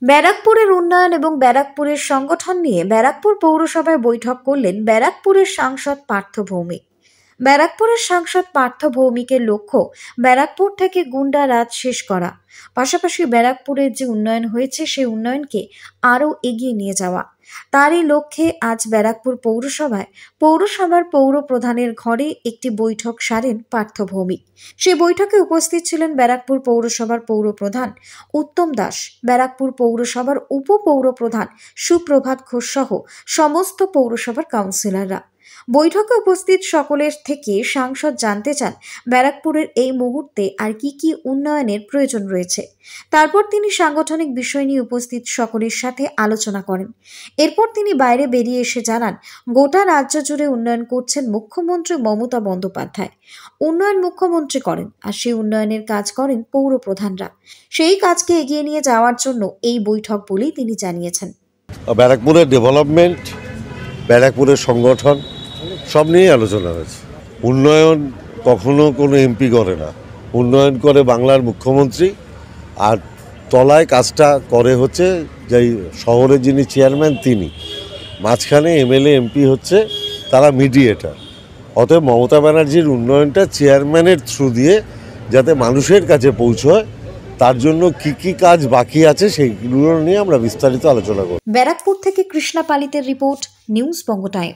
ব্যারাকপুরের উন্নয়ন এবং ব্যারাকপুরের সংগঠন নিয়ে ব্যারাকপুর পৌরসভায় বৈঠক করলেন ব্যারাকপুরের সাংসদ পার্থ ভৌমিক। ব্যারাকপুরের সাংসদ পার্থ ভৌমিকের লক্ষ্য ব্যারাকপুর থেকে গুন্ডা রাজ শেষ করা, পাশাপাশি ব্যারাকপুরের যে উন্নয়ন হয়েছে সেই উন্নয়নকে আরও এগিয়ে নিয়ে যাওয়া। তারই লক্ষ্যে আজ ব্যারাকপুর পৌরসভার পৌর প্রধানের ঘরে একটি বৈঠক সারেন পার্থ ভৌমিক। সেই বৈঠকে উপস্থিত ছিলেন ব্যারাকপুর পৌরসভার পৌর প্রধান উত্তম দাস, ব্যারাকপুর পৌরসভার উপপৌর প্রধান সুপ্রভাত ঘোষ সহ সমস্ত পৌরসভার কাউন্সিলররা। বৈঠকে উপস্থিত সকলের থেকে সাংসদ জানতে চান ব্যারাকপুরের এই মুহূর্তে আর কি উন্নয়নের প্রয়োজন রয়েছে। তারপর তিনি সাংগঠনিক বিষয় নিয়ে উপস্থিত সকলের সাথে আলোচনা করেন। এরপর তিনি বাইরে বেরিয়ে এসে জানান, গোটা রাজ্য জুড়ে উন্নয়ন করছেন মুখ্যমন্ত্রী মমতা বন্দ্যোপাধ্যায়। উন্নয়ন মুখ্যমন্ত্রী করেন আর সেই উন্নয়নের কাজ করেন পৌর প্রধানরা। সেই কাজকে এগিয়ে নিয়ে যাওয়ার জন্য এই বৈঠক বলেই তিনি জানিয়েছেন। ব্যারাকপুরের ডেভেলপমেন্ট, ব্যারাকপুরের সংগঠন সব নিয়েই আলোচনা হয়েছে। উন্নয়ন কখনো কোনো এমপি করে না, উন্নয়ন করে বাংলার মুখ্যমন্ত্রী। আর তলায় কাজটা করে হচ্ছে যেই শহরের যিনি চেয়ারম্যান তিনি, মাঝখানে এমএলএ এমপি হচ্ছে তারা মিডিয়েটার। অতএব মমতা ব্যানার্জির উন্নয়নটা চেয়ারম্যানের থ্রু দিয়ে যাতে মানুষের কাছে পৌঁছয়, তার জন্য কি কাজ বাকি আছে সেইগুলো নিয়ে আমরা বিস্তারিত আলোচনা করব। ব্যারাকপুর থেকে কৃষ্ণা পালিতের রিপোর্ট, নিউজ বঙ্গ টাইম।